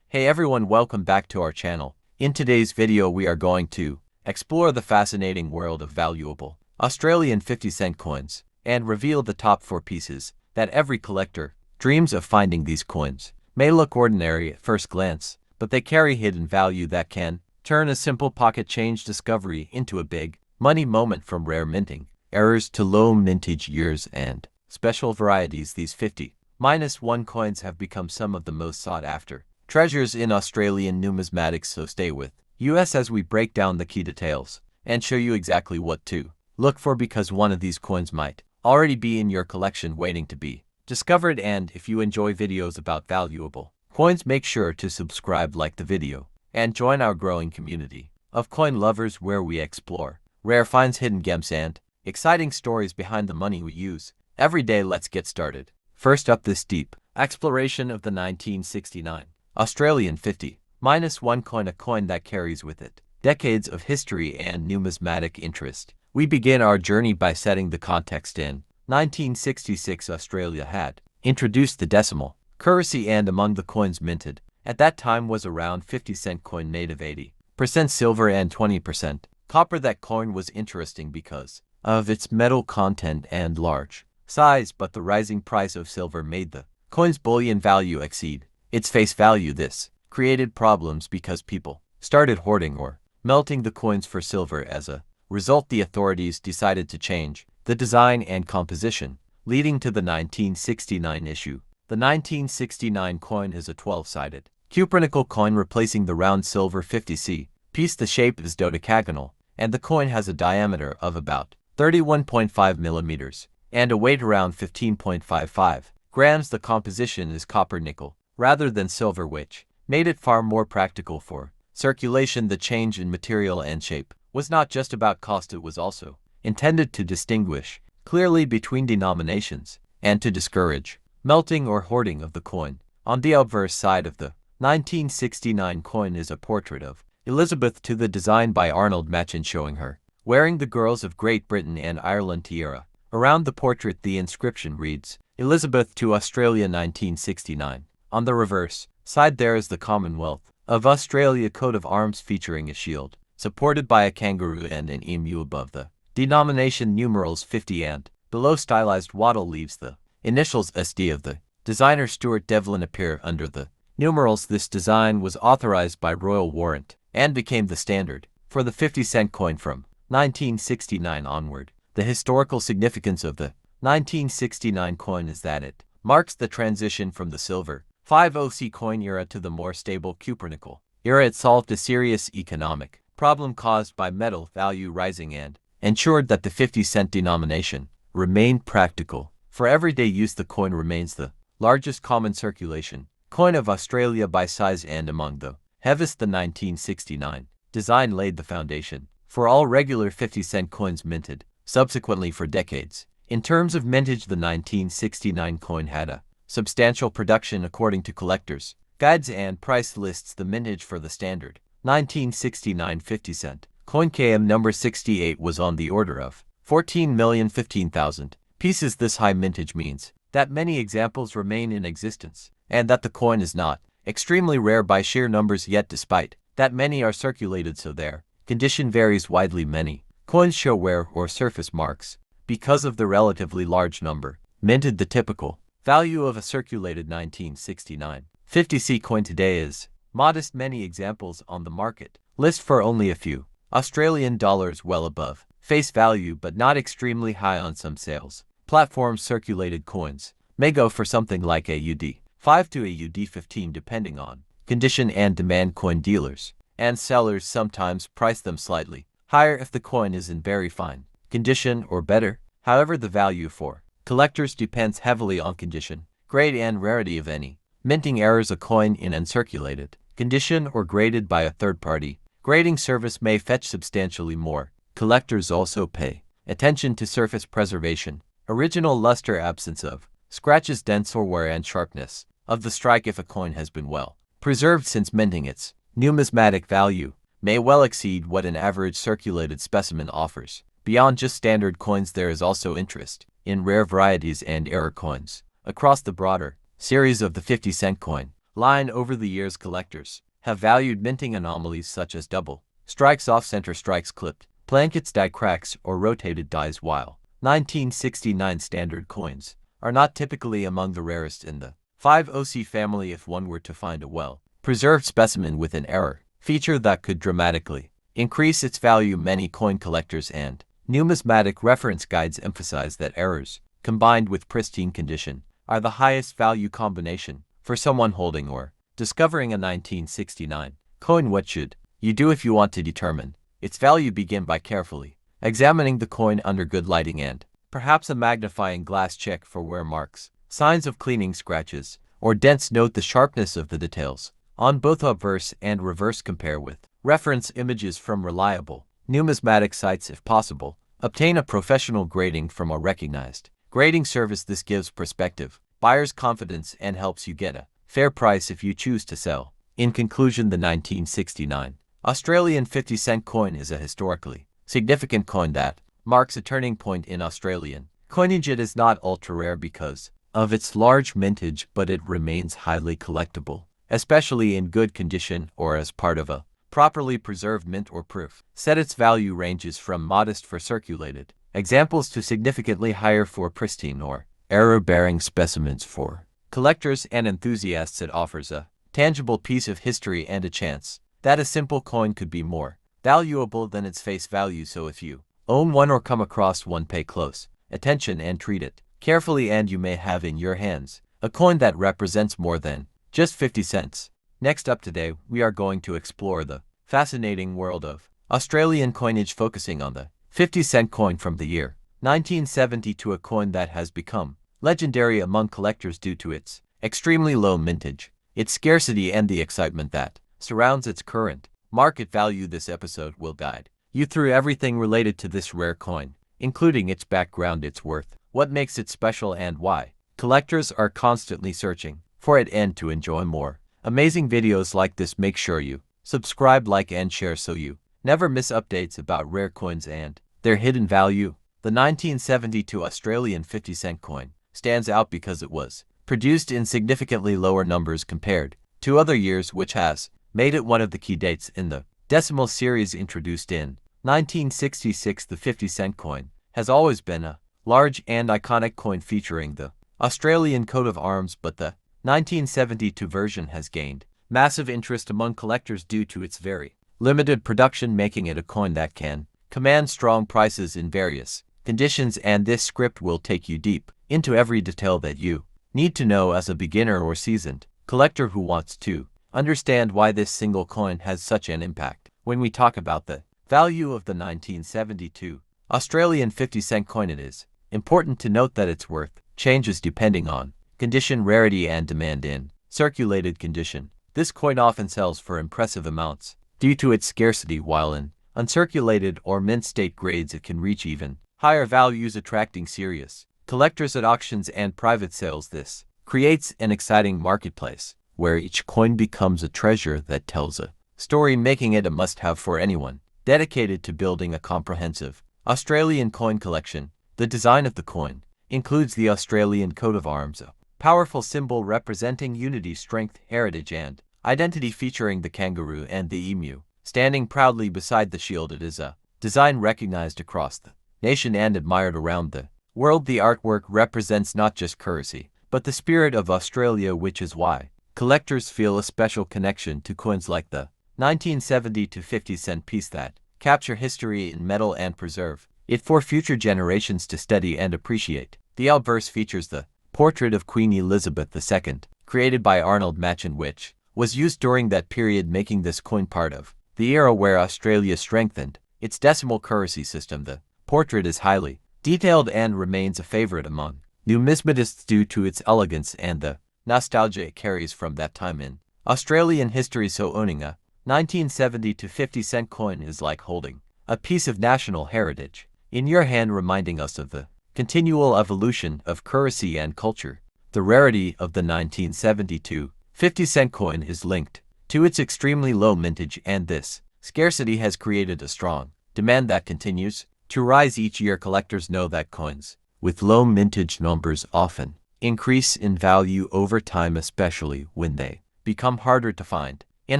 Hey everyone, welcome back to our channel. In today's video we are going to explore the fascinating world of valuable Australian 50-cent coins and reveal the top 4 pieces that every collector dreams of finding. These coins may look ordinary at first glance, but they carry hidden value that can turn a simple pocket change discovery into a big money moment. From rare minting errors to low mintage years and special varieties, these 50-1 coins have become some of the most sought after treasures in Australian numismatics, so stay with us as we break down the key details and show you exactly what to look for, because one of these coins might already be in your collection waiting to be discovered. And if you enjoy videos about valuable coins, make sure to subscribe, like the video, and join our growing community of coin lovers where we explore rare finds, hidden gems, and exciting stories behind the money we use every day. Let's get started. First up, this deep exploration of the 1969 Australian 50-1 coin, a coin that carries with it decades of history and numismatic interest. We begin our journey by setting the context. In 1966, Australia had introduced the decimal currency, and among the coins minted at that time was around 50-cent coin made of 80% silver and 20% copper. That coin was interesting because of its metal content and large size, but the rising price of silver made the coin's bullion value exceed its face value. This created problems because people started hoarding or melting the coins for silver. As a result, the authorities decided to change the design and composition, leading to the 1969 issue. The 1969 coin is a 12-sided cupronickel coin replacing the round silver 50c piece. The shape is dodecagonal, and the coin has a diameter of about 31.5 millimeters and a weight around 15.55 grams. The composition is copper nickel rather than silver, which made it far more practical for circulation. The change in material and shape was not just about cost, it was also intended to distinguish clearly between denominations and to discourage melting or hoarding of the coin. On the obverse side of the 1969 coin is a portrait of Elizabeth II, the design by Arnold Machin, showing her wearing the Girls of Great Britain and Ireland tiara. Around the portrait, the inscription reads, Elizabeth to Australia 1969. On the reverse side there is the Commonwealth of Australia coat of arms featuring a shield supported by a kangaroo and an emu above the denomination numerals 50, and below stylized wattle leaves the initials SD of the designer Stuart Devlin appear under the numerals. This design was authorized by royal warrant and became the standard for the 50-cent coin from 1969 onward. The historical significance of the 1969 coin is that it marks the transition from the silver 50C coin era to the more stable cupronickel era. It solved a serious economic problem caused by metal value rising and ensured that the 50-cent denomination remained practical for everyday use. The coin remains the largest common circulation coin of Australia by size and among the heaviest. The 1969 design laid the foundation for all regular 50-cent coins minted subsequently for decades. In terms of mintage, the 1969 coin had a substantial production. According to collectors' guides and price lists, the mintage for the standard 1969 50-cent coin KM number 68 was on the order of 14,015,000 pieces. This high mintage means that many examples remain in existence and that the coin is not extremely rare by sheer numbers, yet despite that many are circulated, so their condition varies widely. Many coins show wear or surface marks because of the relatively large number minted. The typical value of a circulated 1969 50C coin today is modest. Many examples on the market list for only a few Australian dollars, well above face value but not extremely high. On some sales platforms, circulated coins may go for something like AUD5 to AUD15 depending on condition and demand. Coin dealers and sellers sometimes price them slightly higher if the coin is in very fine condition or better. However, the value for collectors depends heavily on condition, grade, and rarity of any minting errors. A coin in uncirculated condition or graded by a third-party grading service may fetch substantially more. Collectors also pay attention to surface preservation, original luster, absence of scratches, dents or wear, and sharpness of the strike. If a coin has been well preserved since minting, its numismatic value may well exceed what an average circulated specimen offers. Beyond just standard coins, there is also interest in rare varieties and error coins. Across the broader series of the 50-cent coin line. Over the years, collectors have valued minting anomalies such as double strikes, off-center strikes, clipped blankets, die cracks, or rotated dies. While 1969 standard coins are not typically among the rarest in the 5OC family, if one were to find a well-preserved specimen with an error feature that could dramatically increase its value, many coin collectors and numismatic reference guides emphasize that errors, combined with pristine condition, are the highest value combination for someone holding or discovering a 1969 coin. What should you do if you want to determine its value? Begin by carefully examining the coin under good lighting and perhaps a magnifying glass. Check for wear marks, signs of cleaning, scratches, or dents. Note the sharpness of the details on both obverse and reverse. Compare with reference images from reliable numismatic sites if possible. Obtain a professional grading from a recognized grading service. This gives prospective buyers confidence and helps you get a fair price if you choose to sell. In conclusion, the 1969 Australian 50-cent coin is a historically significant coin that marks a turning point in Australian coinage. It is not ultra-rare because of its large mintage, but it remains highly collectible, especially in good condition or as part of a properly preserved mint or proof set. Its value ranges from modest for circulated examples to significantly higher for pristine or error-bearing specimens. For collectors and enthusiasts, it offers a tangible piece of history and a chance that a simple coin could be more valuable than its face value. So if you own one or come across one, pay close attention and treat it carefully, and you may have in your hands a coin that represents more than just 50 cents. Next up today, we are going to explore the fascinating world of Australian coinage, focusing on the 50-cent coin from the year 1972, a coin that has become legendary among collectors due to its extremely low mintage, its scarcity, and the excitement that surrounds its current market value. This episode will guide you through everything related to this rare coin, including its background, its worth, what makes it special, and why collectors are constantly searching for it. And to enjoy more amazing videos like this, make sure you subscribe, like, and share so you never miss updates about rare coins and their hidden value. The 1972 Australian 50-cent coin stands out because it was produced in significantly lower numbers compared to other years, which has made it one of the key dates in the decimal series. Introduced in 1966, the 50-cent coin has always been a large and iconic coin featuring the Australian coat of arms, but the 1972 version has gained massive interest among collectors due to its very limited production, making it a coin that can command strong prices in various conditions. And this script will take you deep into every detail that you need to know as a beginner or seasoned collector who wants to understand why this single coin has such an impact. When we talk about the value of the 1972 Australian 50-cent coin, it is important to note that its worth changes depending on condition, rarity, and demand. In circulated condition, this coin often sells for impressive amounts due to its scarcity, while in uncirculated or mint state grades it can reach even higher values, attracting serious collectors at auctions and private sales. This creates an exciting marketplace where each coin becomes a treasure that tells a story, making it a must-have for anyone dedicated to building a comprehensive Australian coin collection. The design of the coin includes the Australian coat of arms, a powerful symbol representing unity, strength, heritage, and identity, featuring the kangaroo and the emu standing proudly beside the shield. It is a design recognized across the nation and admired around the world. The artwork represents not just currency, but the spirit of Australia, which is why collectors feel a special connection to coins like the 1970 to 50-cent piece that capture history in metal and preserve it for future generations to study and appreciate. The obverse features the portrait of Queen Elizabeth II, created by Arnold Machen, which was used during that period, making this coin part of the era where Australia strengthened its decimal currency system. The portrait is highly detailed and remains a favorite among numismatists due to its elegance and the nostalgia it carries from that time in Australian history. So owning a 1970 to 50-cent coin is like holding a piece of national heritage in your hand, reminding us of the continual evolution of currency and culture. The rarity of the 1972 50-cent coin is linked to its extremely low mintage, and this scarcity has created a strong demand that continues to rise each year. Collectors know that coins with low mintage numbers often increase in value over time, especially when they become harder to find in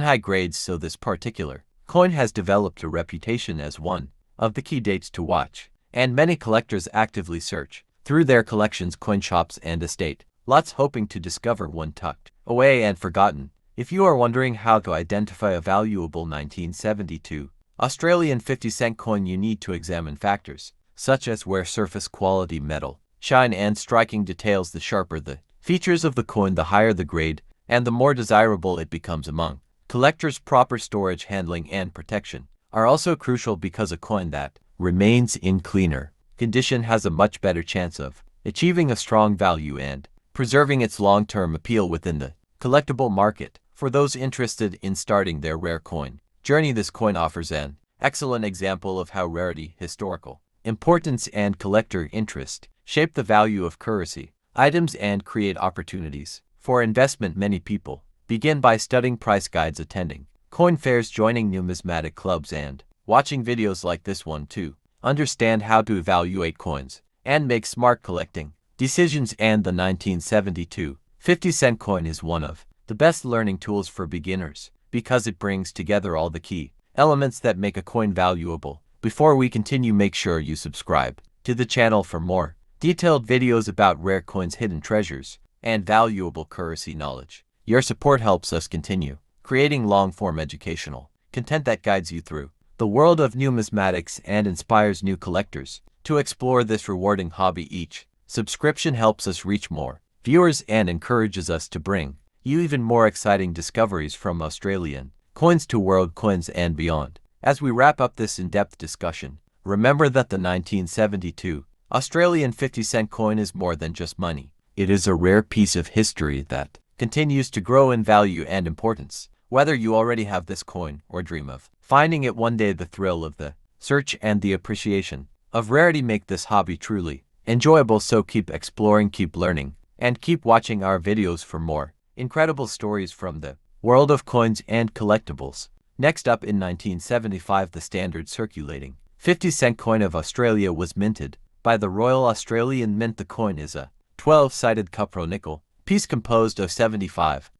high grades, so this particular coin has developed a reputation as one of the key dates to watch, and many collectors actively search through their collections, coin shops, and estate lots hoping to discover one tucked away and forgotten. If you are wondering how to identify a valuable 1972 Australian 50-cent coin, you need to examine factors such as wear, surface quality, metal shine, and striking details. The sharper the features of the coin, the higher the grade, and the more desirable it becomes among collectors. Proper storage, handling, and protection are also crucial, because a coin that remains in cleaner condition has a much better chance of achieving a strong value and preserving its long-term appeal within the collectible market. For those interested in starting their rare coin journey, this coin offers an excellent example of how rarity, historical importance, and collector interest shape the value of currency items and create opportunities for investment. Many people begin by studying price guides, attending coin fairs, joining numismatic clubs, and watching videos like this one to understand how to evaluate coins and make smart collecting decisions. And the 1972 50-cent coin is one of the best learning tools for beginners, because it brings together all the key elements that make a coin valuable. Before we continue, make sure you subscribe to the channel for more detailed videos about rare coins, hidden treasures, and valuable currency knowledge. Your support helps us continue creating long-form educational content that guides you through the world of numismatics and inspires new collectors to explore this rewarding hobby. Each subscription helps us reach more viewers and encourages us to bring you even more exciting discoveries from Australian coins to world coins and beyond. As we wrap up this in-depth discussion, remember that the 1972 Australian 50-cent coin is more than just money. It is a rare piece of history that continues to grow in value and importance. Whether you already have this coin or dream of finding it one day, the thrill of the search and the appreciation of rarity make this hobby truly enjoyable. So keep exploring, keep learning, and keep watching our videos for more incredible stories from the world of coins and collectibles. Next up, in 1975, the standard circulating 50-cent coin of Australia was minted by the Royal Australian Mint. The coin is a 12-sided copper-nickel piece composed of 75%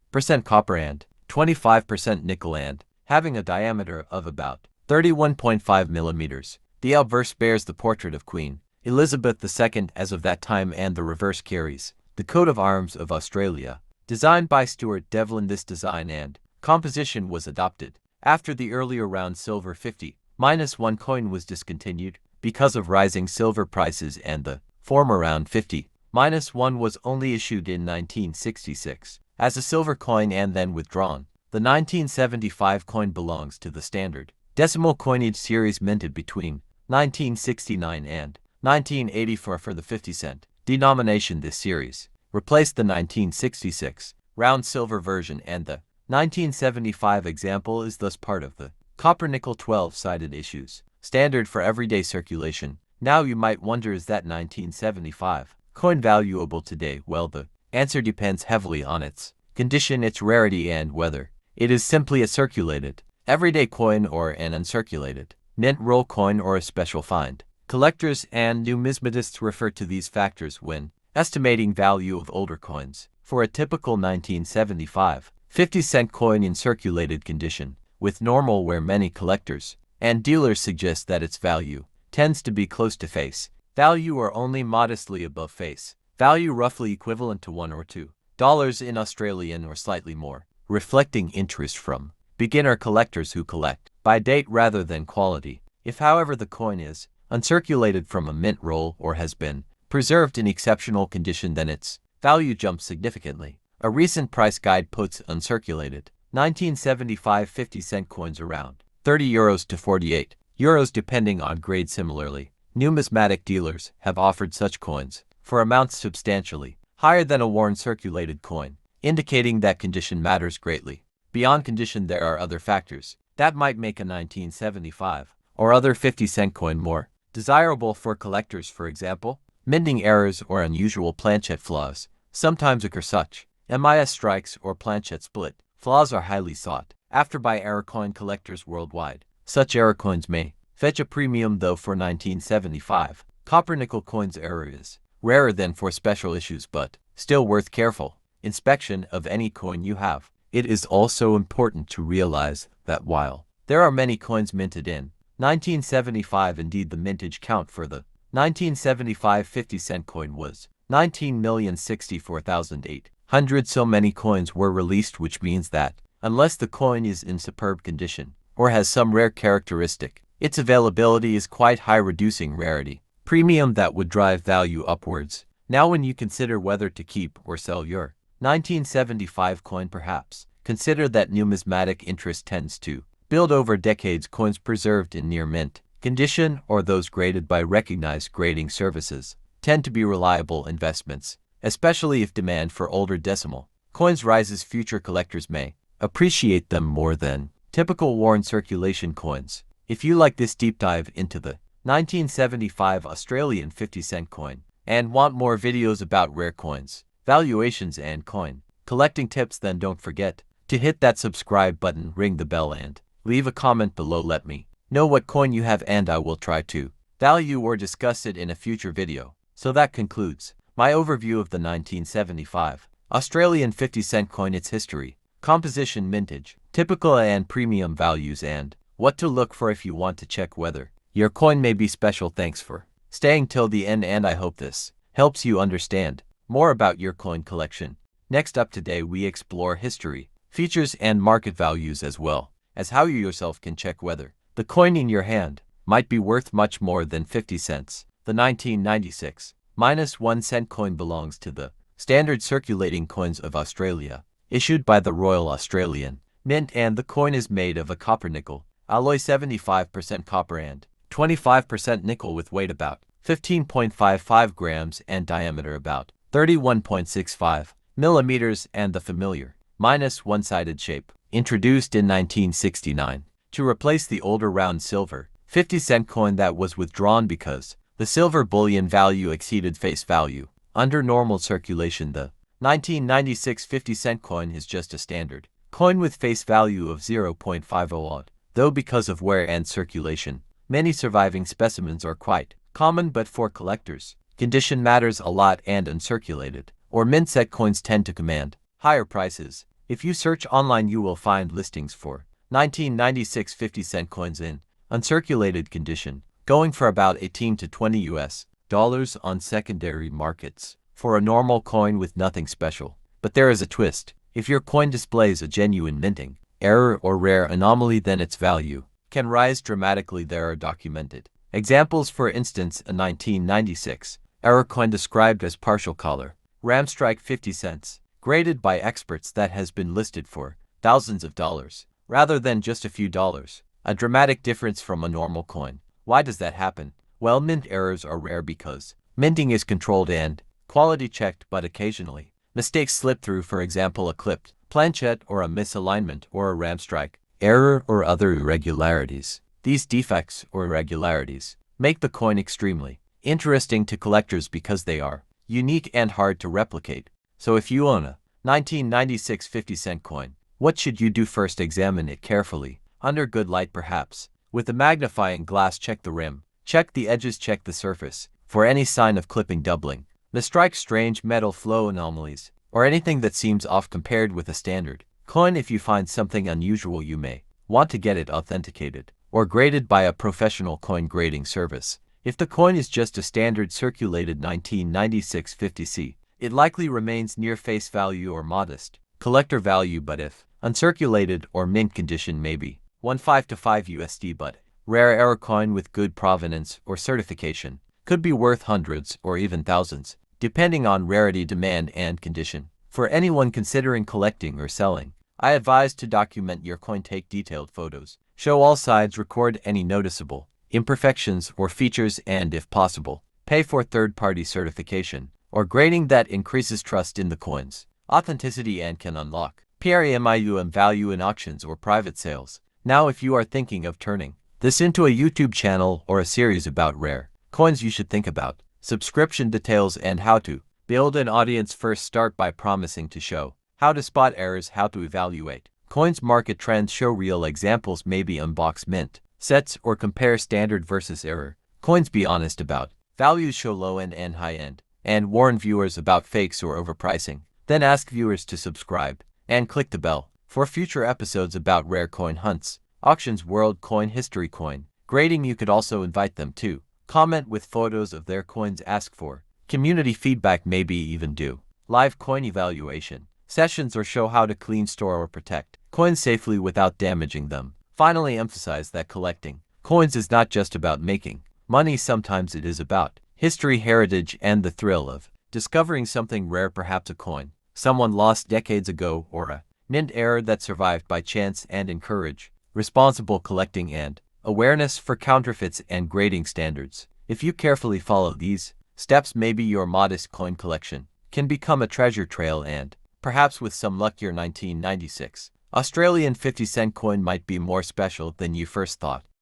copper and 25% nickel, and having a diameter of about 31.5 millimeters. The obverse bears the portrait of Queen Elizabeth II as of that time, and the reverse carries the coat of arms of Australia, designed by Stuart Devlin. This design and composition was adopted after the earlier round silver 50-1 coin was discontinued because of rising silver prices, and the former round 50-1 was only issued in 1966 as a silver coin and then withdrawn. The 1975 coin belongs to the standard decimal coinage series, minted between 1969 and 1984 for the 50-cent denomination. This series replaced the 1966 round silver version, and the 1975 example is thus part of the copper-nickel 12-sided issues standard for everyday circulation. Now you might wonder, is that 1975 coin valuable today? Well, the answer depends heavily on its condition, its rarity, and whether it is simply a circulated everyday coin or an uncirculated mint roll coin or a special find. Collectors and numismatists refer to these factors when estimating value of older coins. For a typical 1975 50-cent coin in circulated condition with normal wear, many collectors and dealers suggest that its value tends to be close to face value or only modestly above face value, roughly equivalent to $1 or $2 in Australian or slightly more, reflecting interest from beginner collectors who collect by date rather than quality. If, however, the coin is uncirculated from a mint roll or has been preserved in exceptional condition, then its value jumps significantly. A recent price guide puts uncirculated 1975 50-cent coins around €30 to €48 depending on grade. Similarly, numismatic dealers have offered such coins for amounts substantially higher than a worn circulated coin, indicating that condition matters greatly. Beyond condition, there are other factors that might make a 1975 or other 50-cent coin more desirable for collectors. For example, minting errors or unusual planchette flaws sometimes occur. Such MIS strikes or planchette split flaws are highly sought after by error coin collectors worldwide. Such error coins may fetch a premium, though for 1975 copper-nickel coins error is rarer than for special issues, but still worth careful inspection of any coin you have. It is also important to realize that while there are many coins minted in 1975, indeed the mintage count for the 1975 50-cent coin was 19,064,800. So many coins were released, which means that unless the coin is in superb condition or has some rare characteristic, its availability is quite high, reducing rarity premium that would drive value upwards. Now when you consider whether to keep or sell your 1975 coin, perhaps consider that numismatic interest tends to build over decades. Coins preserved in near mint condition or those graded by recognized grading services tend to be reliable investments, especially if demand for older decimal coins rises. Future collectors may appreciate them more than typical worn circulation coins. If you like this deep dive into the 1975 Australian 50-cent coin and want more videos about rare coins, valuations, and coin collecting tips, then don't forget to hit that subscribe button, ring the bell, and leave a comment below. Let me know what coin you have and I will try to value or discuss it in a future video. So that concludes my overview of the 1975 Australian 50-cent coin, its history, composition, mintage, typical and premium values, and what to look for if you want to check whether your coin may be special. Thanks for staying till the end, and I hope this helps you understand more about your coin collection. Next up today, we explore history, features, and market values, as well as how you yourself can check whether the coin in your hand might be worth much more than 50 cents. The 1996 -1 cent coin belongs to the standard circulating coins of Australia, issued by the Royal Australian Mint, and the coin is made of a copper-nickel alloy, 75% copper and 25% nickel, with weight about 15.55 grams and diameter about 31.65 millimeters, and the familiar -one-sided shape, introduced in 1969 to replace the older round silver 50-cent coin that was withdrawn because the silver bullion value exceeded face value. Under normal circulation, the 1996 50-cent coin is just a standard coin with face value of 0.50 odd, though because of wear and circulation, many surviving specimens are quite common. But for collectors, condition matters a lot, and uncirculated or mint set coins tend to command higher prices. If you search online, you will find listings for 1996 50-cent coins in uncirculated condition, going for about $18 to $20 on secondary markets for a normal coin with nothing special. But there is a twist. If your coin displays a genuine minting error or rare anomaly, then its value can rise dramatically. There are documented examples. For instance, a 1996 error coin described as partial collar ramstrike 50 cents, graded by experts, that has been listed for thousands of dollars rather than just a few dollars. A dramatic difference from a normal coin. Why does that happen? Well, mint errors are rare because minting is controlled and quality checked, but occasionally mistakes slip through. For example, a clipped planchette or a misalignment or a ramstrike error or other irregularities. These defects or irregularities make the coin extremely interesting to collectors because they are unique and hard to replicate. So if you own a 1996 50-cent coin, what should you do? First, examine it carefully under good light, perhaps with a magnifying glass. Check the rim, check the edges, check the surface for any sign of clipping, doubling, misstrike, strange metal flow anomalies, or anything that seems off compared with a standard coin. If you find something unusual, you may want to get it authenticated or graded by a professional coin grading service. If the coin is just a standard circulated 1996 50C, it likely remains near face value or modest collector value. But if uncirculated or mint condition, maybe 1.5 to $5, but rare error coin with good provenance or certification could be worth hundreds or even thousands, depending on rarity, demand, and condition. For anyone considering collecting or selling, I advise to document your coin. Take detailed photos, show all sides, record any noticeable imperfections or features, and if possible, pay for third-party certification or grading that increases trust in the coin's authenticity and can unlock premium value in auctions or private sales. Now, if you are thinking of turning this into a YouTube channel or a series about rare coins, you should think about subscription details and how to build an audience. First, start by promising to show how to spot errors, how to evaluate coins, market trends, show real examples, maybe unbox mint sets or compare standard versus error coins. Be honest about values, show low-end and high-end, and warn viewers about fakes or overpricing. Then ask viewers to subscribe and click the bell For future episodes about rare coin hunts, auctions, world coin, history coin grading, you could also invite them to comment with photos of their coins, ask for community feedback, maybe even do live coin evaluation sessions or show how to clean, store, or protect coins safely without damaging them. Finally, emphasize that collecting coins is not just about making money. Sometimes it is about history, heritage, and the thrill of discovering something rare, perhaps a coin someone lost decades ago or a mint error that survived by chance, and encourage responsible collecting and awareness for counterfeits and grading standards. If you carefully follow these steps, maybe your modest coin collection can become a treasure trail, and perhaps with some luck your 1996 Australian 50-cent coin might be more special than you first thought.